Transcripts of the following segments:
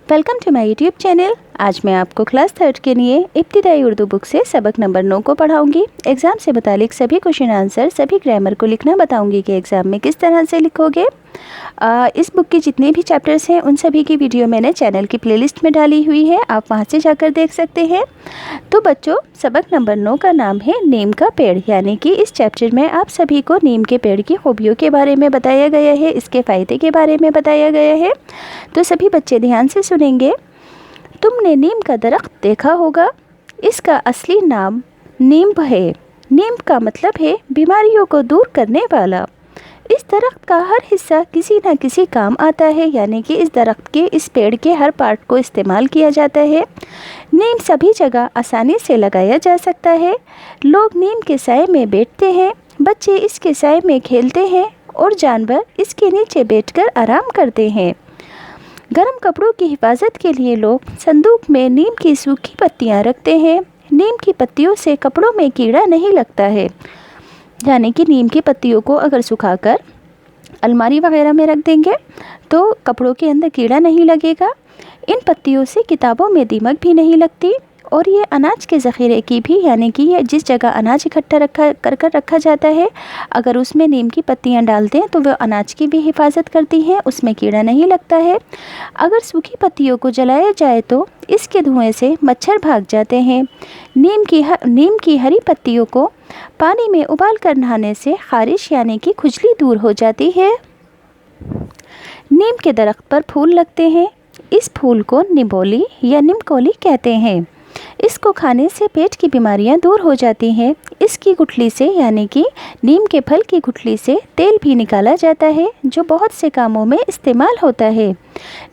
Welcome to my YouTube channel. आज मैं आपको क्लास 3 के लिए इब्तिदाई उर्दू बुक से सबक नंबर 9 को पढ़ाऊंगी। एग्ज़ाम से मुतालिक सभी क्वेश्चन आंसर, सभी ग्रामर को लिखना बताऊंगी कि एग्ज़ाम में किस तरह से लिखोगे। इस बुक के जितने भी चैप्टर्स हैं उन सभी की वीडियो मैंने चैनल की प्लेलिस्ट में डाली हुई है, आप वहां से जाकर देख सकते हैं। तो बच्चों, सबक नंबर 9 का नाम है नीम का पेड़, यानी कि इस चैप्टर में आप सभी को नीम के पेड़ की खूबियों के बारे में बताया गया है, इसके फ़ायदे के बारे में बताया गया है। तो सभी बच्चे ध्यान से सुनेंगे। तुमने नीम का दरख्त देखा होगा, इसका असली नाम नीम है। नीम का मतलब है बीमारियों को दूर करने वाला। इस दरख्त का हर हिस्सा किसी न किसी काम आता है, यानी कि इस दरख्त के, इस पेड़ के हर पार्ट को इस्तेमाल किया जाता है। नीम सभी जगह आसानी से लगाया जा सकता है। लोग नीम के साए में बैठते हैं, बच्चे इसके साए में खेलते हैं और जानवर इसके नीचे बैठकर आराम करते हैं। गर्म कपड़ों की हिफाजत के लिए लोग संदूक में नीम की सूखी पत्तियां रखते हैं। नीम की पत्तियों से कपड़ों में कीड़ा नहीं लगता है, यानी कि नीम की पत्तियों को अगर सुखाकर अलमारी वगैरह में रख देंगे तो कपड़ों के अंदर कीड़ा नहीं लगेगा। इन पत्तियों से किताबों में दीमक भी नहीं लगती और ये अनाज के ज़ख़ीरे की भी, यानी कि ये जिस जगह अनाज इकट्ठा रखा जाता है, अगर उसमें नीम की पत्तियां डालते हैं तो वह अनाज की भी हिफाजत करती हैं, उसमें कीड़ा नहीं लगता है। अगर सूखी पत्तियों को जलाया जाए तो इसके धुएं से मच्छर भाग जाते हैं। नीम की हरी पत्तियों को पानी में उबाल कर नहाने से ख़ारिश, यानी कि खुजली दूर हो जाती है। नीम के दरख्त पर फूल लगते हैं, इस फूल को निबोली या निमकोली कहते हैं। इसको खाने से पेट की बीमारियां दूर हो जाती हैं। इसकी गुठली से, यानी कि नीम के फल की गुठली से तेल भी निकाला जाता है, जो बहुत से कामों में इस्तेमाल होता है।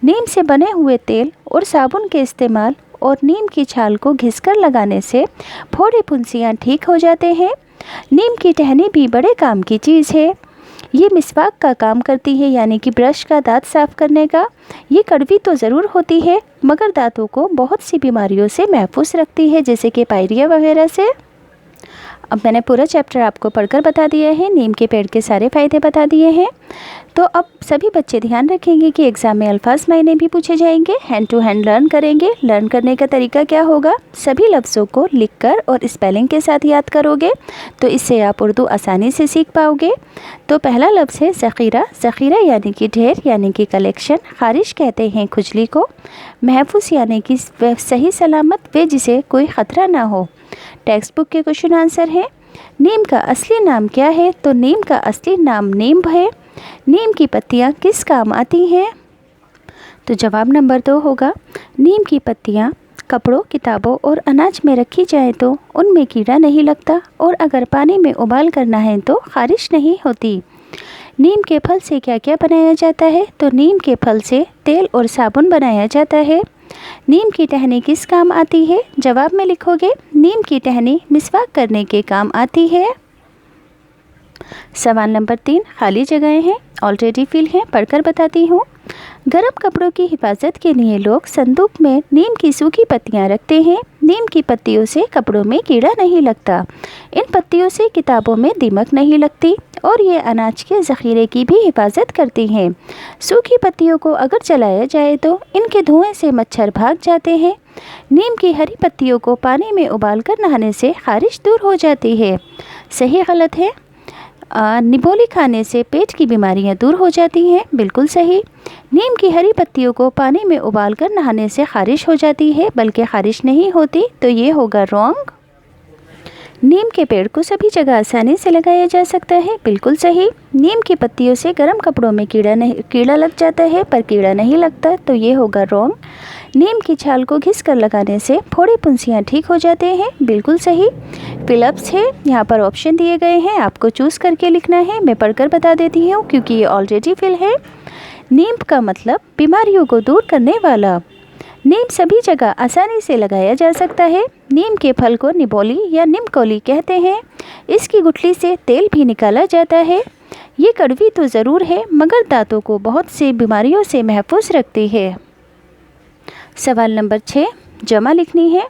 नीम से बने हुए तेल और साबुन के इस्तेमाल और नीम की छाल को घिसकर लगाने से फोड़े फुंसियाँ ठीक हो जाते हैं। नीम की टहनी भी बड़े काम की चीज़ है। ये मिसवाक का काम करती है, यानी कि ब्रश का, दांत साफ़ करने का। ये कड़वी तो ज़रूर होती है, मगर दांतों को बहुत सी बीमारियों से महफूज रखती है, जैसे कि पायरिया वगैरह से। अब मैंने पूरा चैप्टर आपको पढ़कर बता दिया है, नीम के पेड़ के सारे फ़ायदे बता दिए हैं। तो अब सभी बच्चे ध्यान रखेंगे कि एग्ज़ाम में अल्फाज मायने भी पूछे जाएंगे। हैंड टू हैंड लर्न करेंगे। लर्न करने का तरीका क्या होगा, सभी लफ्ज़ों को लिखकर और स्पेलिंग के साथ याद करोगे, तो इससे आप उर्दू आसानी से सीख पाओगे। तो पहला लफ्ज़ है ज़ख़ीरा। ज़ख़ीरा यानी कि ढेर, यानी कि कलेक्शन। ख़ारिश कहते हैं खुजली को। महफूज यानी कि सही सलामत, वे जिसे कोई ख़तरा ना हो। टेक्स्ट बुक के क्वेश्चन आंसर है। नीम का असली नाम क्या है, तो नीम का असली नाम नीम है। नीम की पत्तियां किस काम आती हैं, तो जवाब नंबर 2 होगा। नीम की पत्तियां कपड़ों, किताबों और अनाज में रखी जाए तो उनमें कीड़ा नहीं लगता और अगर पानी में उबाल करना है तो ख़ारिश नहीं होती। नीम के फल से क्या क्या बनाया जाता है, तो नीम के फल से तेल और साबुन बनाया जाता है। नीम की टहनी किस काम आती है, जवाब में लिखोगे नीम की टहनी मिसवाक करने के काम आती है। सवाल नंबर 3, खाली जगहें हैं, ऑलरेडी फिल हैं, पढ़कर बताती हूँ। गर्म कपड़ों की हिफाजत के लिए लोग संदूक में नीम की सूखी पत्तियां रखते हैं। नीम की पत्तियों से कपड़ों में कीड़ा नहीं लगता। इन पत्तियों से किताबों में दीमक नहीं लगती और ये अनाज के ज़ख़ीरे की भी हिफाजत करती हैं। सूखी पत्तियों को अगर जलाया जाए तो इनके धुएं से मच्छर भाग जाते हैं। नीम की हरी पत्तियों को पानी में उबाल कर नहाने से ख़ारिश दूर हो जाती है। सही गलत है। निबोली खाने से पेट की बीमारियां दूर हो जाती हैं, बिल्कुल सही। नीम की हरी पत्तियों को पानी में उबालकर नहाने से ख़ारिश हो जाती है, बल्कि ख़ारिश नहीं होती, तो ये होगा रॉन्ग। नीम के पेड़ को सभी जगह आसानी से लगाया जा सकता है, बिल्कुल सही। नीम की पत्तियों से गर्म कपड़ों में कीड़ा लग जाता है, पर कीड़ा नहीं लगता, तो ये होगा रॉन्ग। नीम की छाल को घिस कर लगाने से फोड़े फुंसियाँ ठीक हो जाते हैं, बिल्कुल सही। फिलअप्स है, यहाँ पर ऑप्शन दिए गए हैं, आपको चूज़ करके लिखना है। मैं पढ़कर बता देती हूँ क्योंकि ये ऑलरेडी फिल है। नीम का मतलब बीमारियों को दूर करने वाला। नीम सभी जगह आसानी से लगाया जा सकता है। नीम के फल को निबोली या निमकोली कहते हैं। इसकी गुठली से तेल भी निकाला जाता है। ये कड़वी तो ज़रूर है, मगर दांतों को बहुत से बीमारियों से महफूज रखती है। सवाल नंबर 6, जमा लिखनी है।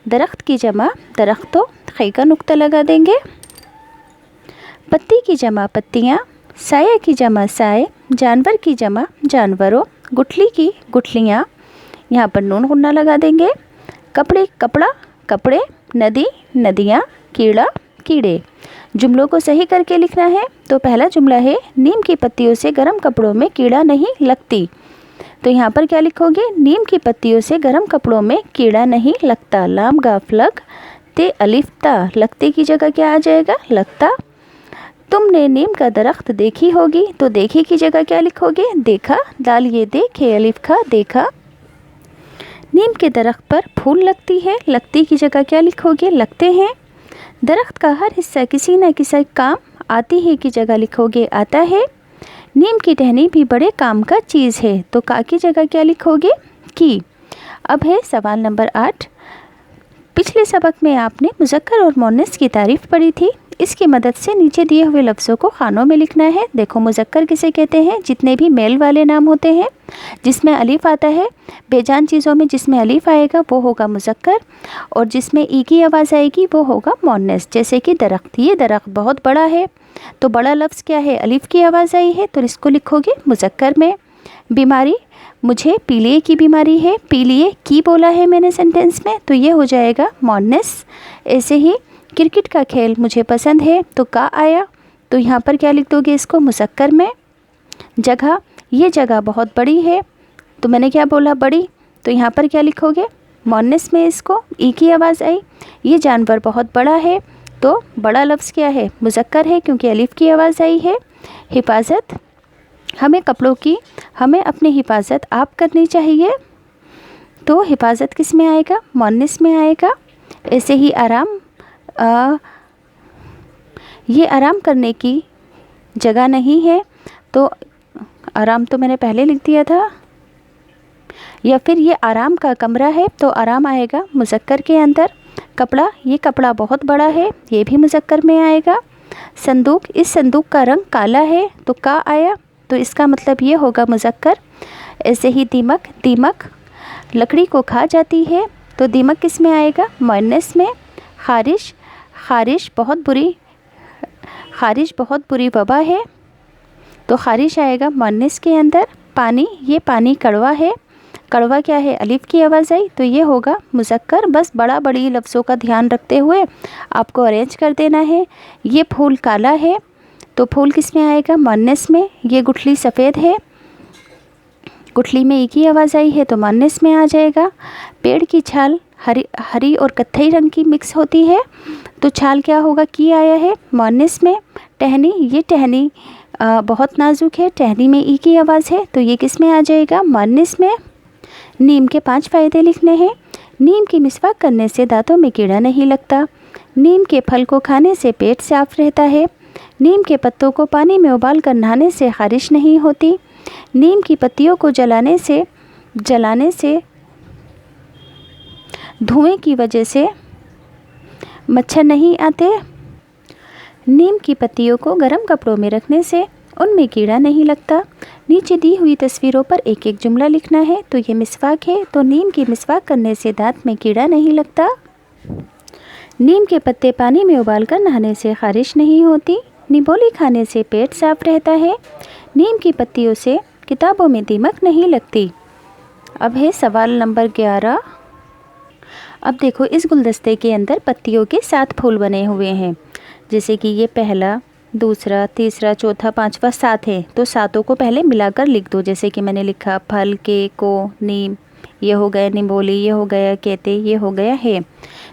दरख्त की जमा दरख्तों, खै का नुक्ता लगा देंगे। पत्ती की जमा पत्तियाँ, साया की जमा साए, जानवर की जमा जानवरों, गुठली की गुठलियाँ, यहाँ पर नून गुन्ना लगा देंगे। कपड़े कपड़ा, कपड़े, नदी नदियाँ, कीड़ा कीड़े। जुमलों को सही करके लिखना है। तो पहला जुमला है नीम की पत्तियों से गर्म कपड़ों में कीड़ा नहीं लगती। तो यहाँ पर क्या लिखोगे, नीम की पत्तियों से गर्म कपड़ों में कीड़ा नहीं लगता। लाम गाफ लग ते अलिफ ता, लगते की जगह क्या आ जाएगा, लगता। तुमने नीम का दरख्त देखी होगी। तो देखी की जगह क्या लिखोगे, देखा। दाल ये देखे अलिफ खा, देखा। नीम के दरख्त पर फूल लगती है। लगती की जगह क्या लिखोगे, लगते हैं। दरख्त का हर हिस्सा किसी न किसी काम आती है की जगह लिखोगे, आता है। नीम की टहनी भी बड़े काम का चीज़ है। तो का की जगह क्या लिखोगे, की। अब है सवाल नंबर 8। पिछले सबक में आपने मुज़क्कर और मुअन्नस की तारीफ़ पढ़ी थी। इसकी मदद से नीचे दिए हुए लफ्ज़ों को खानों में लिखना है। देखो, मुज़क्कर किसे कहते हैं, जितने भी मेल वाले नाम होते हैं जिसमें अलीफ आता है। बेजान चीज़ों में जिसमें अलीफ आएगा वो होगा मुज़क्कर, और जिसमें ई की आवाज़ आएगी वो होगा मुअन्नस। जैसे कि दरख्त, ये दरख्त बहुत बड़ा है, तो बड़ा लफ्ज़ क्या है, अलीफ की आवाज़ आई है, तो इसको लिखोगे मुज़क्कर में। बीमारी, मुझे पीलिए की बीमारी है। पीलिए की बोला है मैंने सेंटेंस में, तो ये हो जाएगा मुअन्नस। ऐसे ही क्रिकेट का खेल मुझे पसंद है, तो का आया, तो यहाँ पर क्या लिख दोगे, इसको मुज़क्कर में। जगह, ये जगह बहुत बड़ी है, तो मैंने क्या बोला, बड़ी, तो यहाँ पर क्या लिखोगे, मुअन्नस में इसको ई की आवाज़ आई। ये जानवर बहुत बड़ा है, तो बड़ा लफ्ज़ क्या है, मुज़क्कर है, क्योंकि अलिफ की आवाज़ आई है। हिफाजत, हमें कपड़ों की, हमें अपनी हिफाजत आप करनी चाहिए, तो हिफाजत किस में आएगा, मुअन्नस में आएगा। ऐसे ही आराम, ये आराम करने की जगह नहीं है, तो आराम तो मैंने पहले लिख दिया था। या फिर ये आराम का कमरा है, तो आराम आएगा मुज़क्कर के अंदर। कपड़ा, ये कपड़ा बहुत बड़ा है, ये भी मुज़क्कर में आएगा। संदूक, इस संदूक का रंग काला है, तो का आया, तो इसका मतलब ये होगा मुज़क्कर। ऐसे ही दीमक, दीमक लकड़ी को खा जाती है, तो दीमक किस में आएगा, मुअन्नस में। खारिश, खारिश बहुत बुरी वबा है, तो खारिश आएगा मुअन्नस के अंदर। पानी, ये पानी कड़वा है, कड़वा क्या है, अलिफ की आवाज़ आई, तो ये होगा मुज़क्कर। बस बड़ा बड़ी लफ्ज़ों का ध्यान रखते हुए आपको अरेंज कर देना है। ये फूल काला है, तो फूल किस में आएगा, मुअन्नस में। ये गुठली सफ़ेद है, गुठली में ई की आवाज़ आई है, तो मुअन्नस में आ जाएगा। पेड़ की छाल हरी और कत्थई रंग की मिक्स होती है, तो छाल क्या होगा, की आया है, मुअन्नस में। टहनी, ये टहनी बहुत नाजुक है, टहनी में ई की आवाज़ है, तो ये किस में आ जाएगा, मुअन्नस में। नीम के 5 फ़ायदे लिखने हैं। नीम की मिसवाक करने से दांतों में कीड़ा नहीं लगता। नीम के फल को खाने से पेट साफ रहता है। नीम के पत्तों को पानी में उबाल कर नहाने से खारिश नहीं होती। नीम की पत्तियों को जलाने से धुएं की वजह से मच्छर नहीं आते। नीम की पत्तियों को गर्म कपड़ों में रखने से उनमें कीड़ा नहीं लगता। नीचे दी हुई तस्वीरों पर एक एक जुमला लिखना है। तो ये मिसवाक है, तो नीम की मिसवाक करने से दांत में कीड़ा नहीं लगता। नीम के पत्ते पानी में उबालकर नहाने से खारिश नहीं होती। निबोली खाने से पेट साफ रहता है। नीम की पत्तियों से किताबों में दीमक नहीं लगती। अब है सवाल नंबर 11। अब देखो, इस गुलदस्ते के अंदर पत्तियों के 7 फूल बने हुए हैं। जैसे कि ये पहला, दूसरा, तीसरा, चौथा, पांचवा, 7 है, तो 7 को पहले मिलाकर लिख दो। जैसे कि मैंने लिखा फल के को, नीम, ये हो गया निबोली, ये हो गया कहते, ये हो गया है।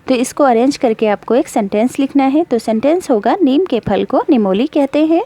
तो इसको अरेंज करके आपको एक सेंटेंस लिखना है। तो सेंटेंस होगा, नीम के फल को निमोली कहते हैं।